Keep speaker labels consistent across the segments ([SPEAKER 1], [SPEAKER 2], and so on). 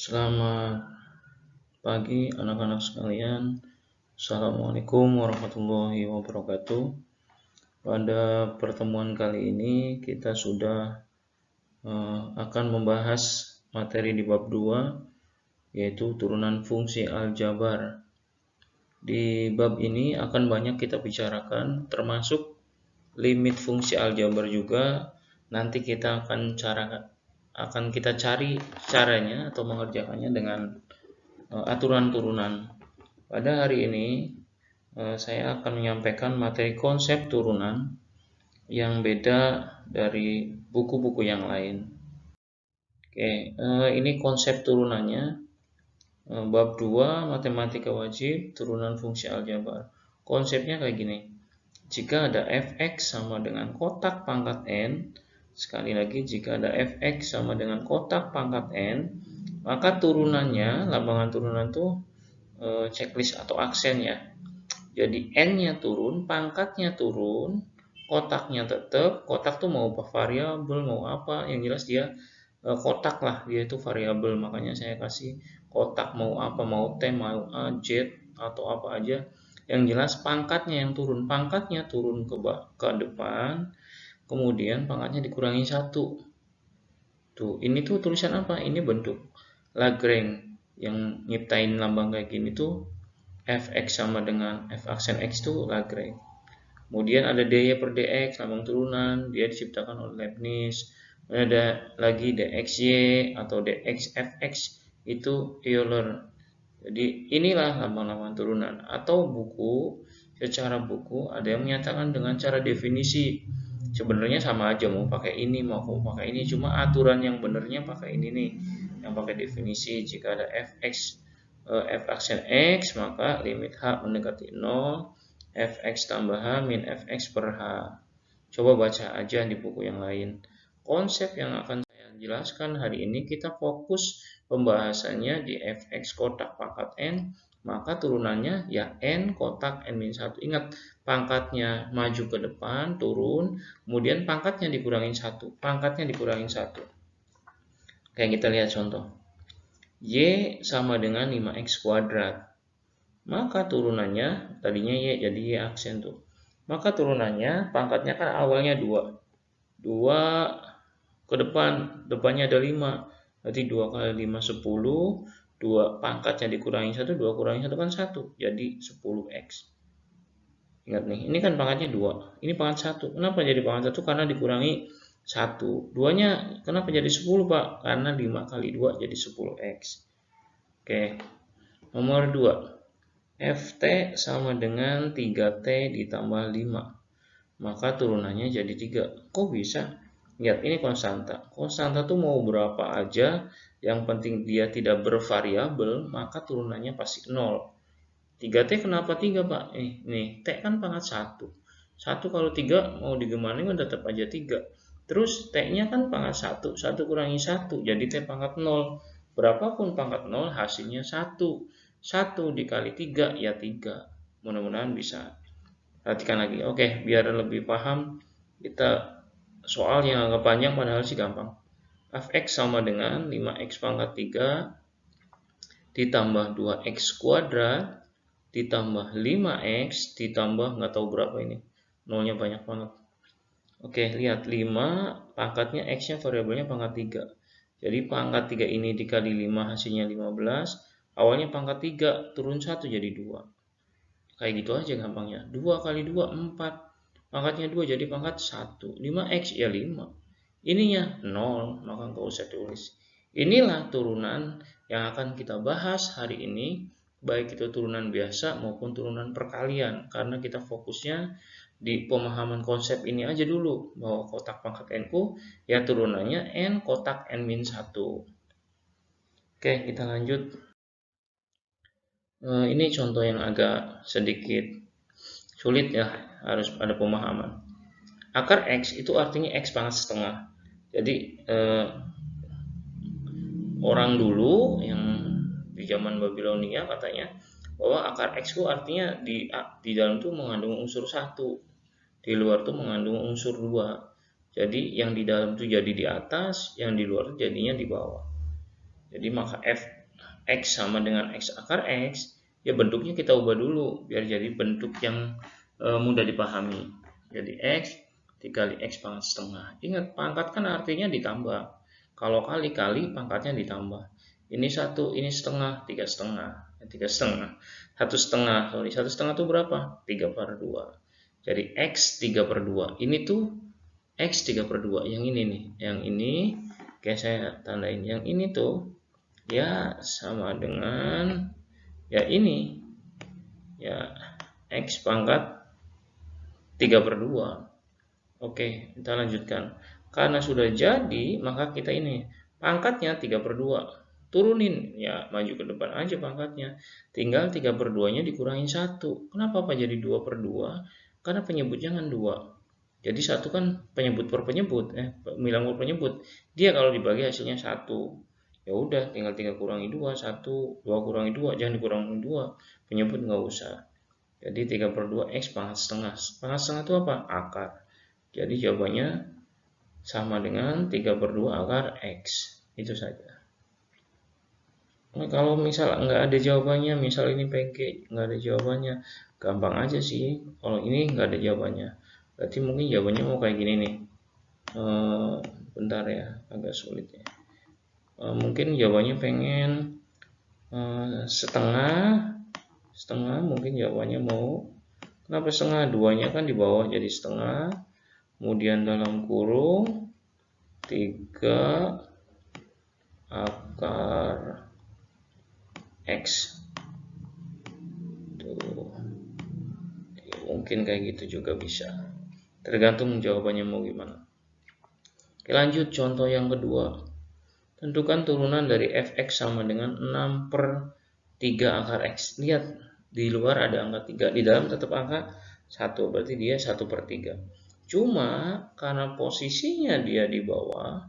[SPEAKER 1] Selamat pagi anak-anak sekalian. Assalamualaikum warahmatullahi wabarakatuh. Pada pertemuan kali ini kita sudah akan membahas materi di bab 2, yaitu turunan fungsi aljabar. Di bab ini akan banyak kita bicarakan, termasuk limit fungsi aljabar juga. Nanti kita akan kita cari caranya atau mengerjakannya dengan aturan turunan. Pada hari ini saya akan menyampaikan materi konsep turunan yang beda dari buku-buku yang lain. Oke, ini konsep turunannya. Bab 2 matematika wajib turunan fungsi aljabar. Konsepnya kayak gini. Jika ada fx sama dengan kotak pangkat n, sekali lagi jika ada fx sama dengan kotak pangkat n, maka turunannya, lambangan turunan itu checklist atau aksen ya. Jadi n-nya turun, pangkatnya turun, kotaknya tetap. Kotak tuh mau variabel, mau apa, yang jelas dia kotak lah, dia itu variabel. Makanya saya kasih kotak mau apa, mau t, mau a, z atau apa aja. Yang jelas pangkatnya yang turun, pangkatnya turun ke depan, kemudian pangkatnya dikurangi 1. Tuh, ini tuh tulisan apa? Ini bentuk Lagrange. Yang nyiptain lambang kayak gini tuh fx sama dengan f aksen x tuh Lagrange. Kemudian ada dy per dx, lambang turunan, dia diciptakan oleh Leibniz. Ada lagi dxy atau dx fx, itu Euler. Jadi inilah lambang-lambang turunan. Atau secara buku ada yang menyatakan dengan cara definisi. Sebenarnya sama aja, mau pakai ini mau pakai ini, cuma aturan yang benernya pakai ini nih, yang pakai definisi. Jika ada fx f aksen x, maka limit h mendekati 0, fx tambah h min fx per h. Coba baca aja di buku yang lain. Konsep yang akan saya jelaskan hari ini, kita fokus pembahasannya di fx kotak pangkat n, maka turunannya ya n kotak n-1. Ingat, pangkatnya maju ke depan, turun, kemudian pangkatnya dikurangin 1. Pangkatnya dikurangin 1. Kayak kita lihat contoh. Y sama dengan 5x kuadrat. Maka turunannya, tadinya Y jadi Y aksen tuh. Maka turunannya, pangkatnya kan awalnya 2. 2 ke depan, depannya ada 5. Berarti 2 kali 5, 10. 2 pangkatnya dikurangi 1, 2 kurangi 1 kan 1. Jadi 10x. Ingat nih, ini kan pangkatnya 2. Ini pangkat 1. Kenapa jadi pangkat 1? Karena dikurangi 1. 2-nya kenapa jadi 10, Pak? Karena 5 kali 2 jadi 10x. Oke. Nomor 2. Ft sama dengan 3T ditambah 5. Maka turunannya jadi 3. Kok bisa? Lihat, ini konstanta. Konstanta tuh mau berapa aja, yang penting dia tidak bervariabel, maka turunannya pasti 0. 3T kenapa 3, Pak? Nih, T kan pangkat 1. 1 kalau 3 mau digemanin kan tetap aja 3. Terus T-nya kan pangkat 1. 1 kurangi 1, jadi T pangkat 0. Berapapun pangkat 0, hasilnya 1. 1 dikali 3, ya 3. Mudah-mudahan bisa. Perhatikan lagi. Oke, biar lebih paham, kita soal yang agak panjang padahal sih gampang. Fx sama dengan 5x pangkat 3 ditambah 2x kuadrat ditambah 5x ditambah nggak tahu berapa ini. Nolnya banyak banget. Oke, lihat 5 pangkatnya x-nya variabelnya pangkat 3. Jadi pangkat 3 ini dikali 5 hasilnya 15. Awalnya pangkat 3 turun 1 jadi 2. Kayak gitu aja gampangnya. 2 kali 2 4. Pangkatnya 2 jadi pangkat 1. 5x ya 5. Ininya 0, maka nggak usah tulis. Inilah turunan yang akan kita bahas hari ini, baik itu turunan biasa maupun turunan perkalian, karena kita fokusnya di pemahaman konsep ini aja dulu, bahwa kotak pangkat n-ku ya turunannya n kotak n-1. Oke, kita lanjut. Ini contoh yang agak sedikit sulit ya, harus ada pemahaman. Akar x itu artinya x pangkat setengah. Jadi orang dulu yang di zaman Babilonia katanya bahwa akar x itu artinya di dalam itu mengandung unsur 1, di luar itu mengandung unsur 2. Jadi yang di dalam itu jadi di atas, yang di luar itu jadinya di bawah. Jadi maka fx sama dengan x akar x, ya bentuknya kita ubah dulu biar jadi bentuk yang mudah dipahami. Jadi x dikali x pangkat setengah. Ingat, pangkat kan artinya ditambah. Kalau kali-kali pangkatnya ditambah. Ini 1, ini setengah, 3 setengah. 3 setengah. 1 setengah, sorry, 1 setengah itu berapa? 3/2. Jadi x 3/2. Ini tuh x 3/2. Yang ini nih. Yang ini, oke saya tandain. Yang ini tuh, ya sama dengan, ya ini. Ya, x pangkat 3/2. Oke, kita lanjutkan. Karena sudah jadi, maka kita ini pangkatnya 3/2. Turunin, ya maju ke depan aja pangkatnya. Tinggal 3/2-nya dikurangin 1. Kenapa Pak jadi 2/2? Karena penyebutnya kan 2. Jadi 1 kan penyebut per penyebut, bilang per penyebut. Dia kalau dibagi hasilnya 1. Ya udah, tinggal 3 kurangi 2, 1, 2 kurangi 2, jangan dikurangi 2. Penyebut nggak usah. Jadi 3/2 x pangkat setengah. Pangkat setengah itu apa? Akar. Jadi jawabannya sama dengan 3/2 akar x. Itu saja. Nah, kalau misal nggak ada jawabannya, misal ini PG nggak ada jawabannya, gampang aja sih. Kalau ini nggak ada jawabannya, berarti mungkin jawabannya mau kayak gini nih. Bentar ya, agak sulit ya. Mungkin jawabannya pengen setengah, mungkin jawabannya mau. Kenapa setengah? 2-nya kan di bawah jadi setengah. Kemudian dalam kurung 3 akar x. Tuh. Mungkin kayak gitu juga bisa. Tergantung jawabannya mau gimana. Oke, lanjut contoh yang kedua. Tentukan turunan dari fx sama dengan 6/3 akar x. Lihat, di luar ada angka 3, di dalam tetap angka 1, berarti dia 1/3. Cuma karena posisinya dia di bawah,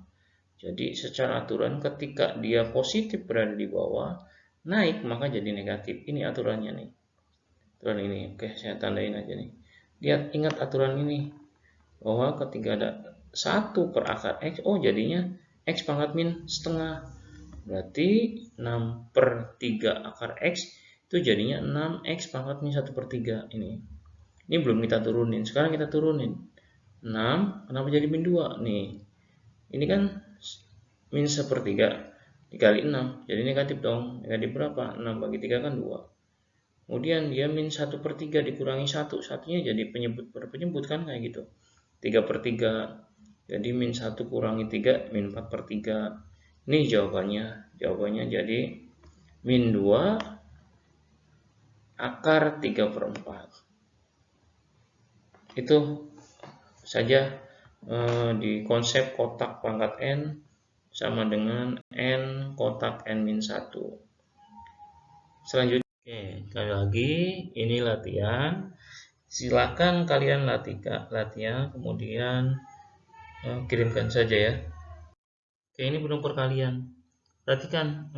[SPEAKER 1] jadi secara aturan ketika dia positif berada di bawah, naik maka jadi negatif. Ini aturannya nih. Aturan ini. Oke, saya tandain aja nih. Lihat, ingat aturan ini. Bahwa ketika ada 1 per akar x, oh jadinya x pangkat min setengah. Berarti 6/3 akar x itu jadinya 6x pangkat min 1/3 ini. Ini belum kita turunin. Sekarang kita turunin. 6, kenapa jadi min 2? Nih, ini kan min 1/3 dikali 6, jadi negatif dong. Negatif berapa? 6 bagi 3 kan 2. Kemudian dia min 1/3 dikurangi 1, satunya jadi penyebut per penyebut kan kayak gitu. 3/3, jadi min 1 kurangi 3, min 4/3. Ini jawabannya jadi min 2 akar 3/4. Itu saja di konsep kotak pangkat n sama dengan n kotak n min 1. Selanjutnya, oke, sekali lagi ini latihan. Silakan kalian latihan, kemudian kirimkan saja ya. Oke, ini belum perkalian. Perhatikan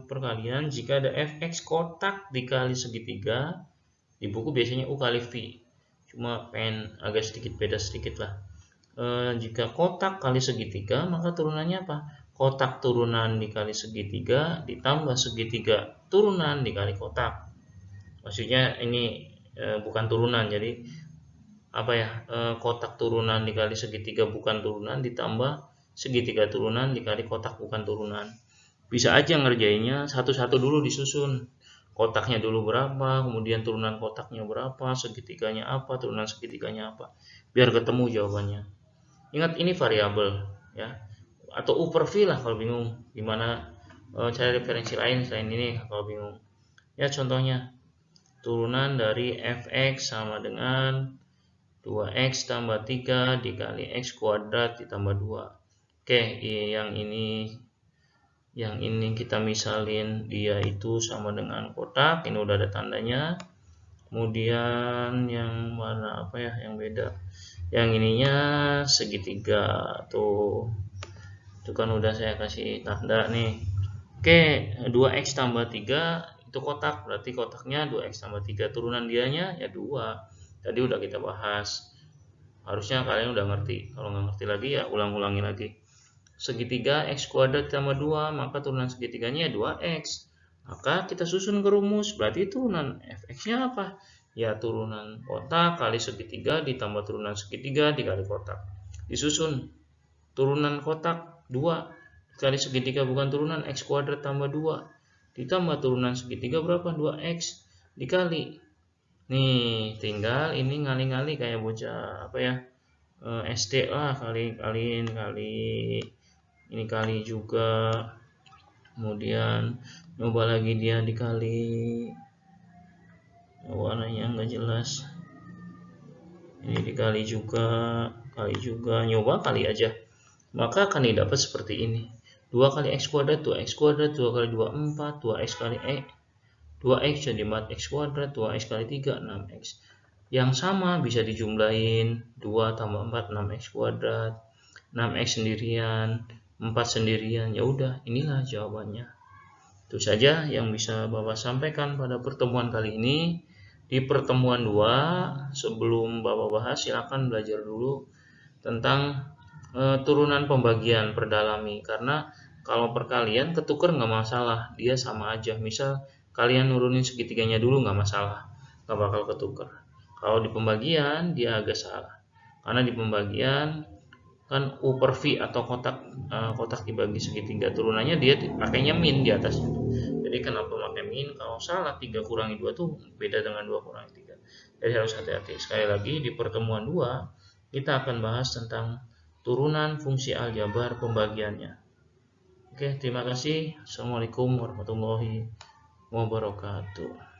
[SPEAKER 1] perkalian jika ada fx kotak dikali segitiga, di buku biasanya u kali v. Cuma pengen agak sedikit beda sedikit lah. Jika kotak kali segitiga, maka turunannya apa? Kotak turunan dikali segitiga ditambah segitiga turunan dikali kotak. Maksudnya ini bukan turunan, jadi apa ya? Kotak turunan dikali segitiga bukan turunan ditambah segitiga turunan dikali kotak bukan turunan. Bisa aja ngerjainnya satu-satu dulu disusun. Kotaknya dulu berapa, kemudian turunan kotaknya berapa, segitiganya apa, turunan segitiganya apa. Biar ketemu jawabannya. Ingat ini variabel ya. Atau U per V lah kalau bingung. Gimana cari referensi lain selain ini kalau bingung. Ya contohnya. Turunan dari fx sama dengan 2x tambah 3 dikali x kuadrat ditambah 2. Oke, yang ini kita misalin dia itu sama dengan kotak, ini udah ada tandanya. Kemudian yang mana apa ya yang beda? Yang ininya segitiga tuh. Itu kan udah saya kasih tanda nih. Oke, 2x tambah 3 itu kotak, berarti kotaknya 2x tambah 3, turunan dianya ya 2. Tadi udah kita bahas. Harusnya kalian udah ngerti. Kalau nggak ngerti lagi ya ulang-ulangi lagi. segitiga x kuadrat tambah 2, maka turunan segitiganya 2x. Maka kita susun ke rumus, berarti turunan fx-nya apa? Ya turunan kotak kali segitiga ditambah turunan segitiga dikali kotak. Disusun turunan kotak 2 kali segitiga bukan turunan x kuadrat tambah 2 ditambah turunan segitiga berapa? 2x dikali. Nih, tinggal ini ngali-ngali kayak bocah apa ya? SD lah, kaliin kali ini kali juga, kemudian nyoba lagi dia dikali, warnanya nggak jelas, ini dikali juga, nyoba kali aja, maka akan didapat seperti ini. 2 kali x kuadrat 2x kuadrat, 2 kali 2 4, 2x kali 2x jadi 4x kuadrat, 2x kali 3 6x. Yang sama bisa dijumlahin 2 tambah 4 6x kuadrat, 6x sendirian, 4 sendirian, ya udah inilah jawabannya. Itu saja yang bisa Bapak sampaikan pada pertemuan kali ini. Di pertemuan 2, sebelum Bapak bahas, silakan belajar dulu tentang turunan pembagian perdalami, karena kalau perkalian ketuker nggak masalah, dia sama aja. Misal kalian nurunin segitiganya dulu nggak masalah, nggak bakal ketuker. Kalau di pembagian dia agak salah, karena di pembagian kan U per V atau kotak dibagi segitiga, turunannya dia pakainya min di atasnya. Jadi kenapa pakai min? Kalau salah 3 kurangi 2 tuh beda dengan 2 kurangi 3. Jadi harus hati-hati. Sekali lagi di pertemuan 2 kita akan bahas tentang turunan fungsi aljabar pembagiannya. Oke, terima kasih. Assalamualaikum warahmatullahi wabarakatuh.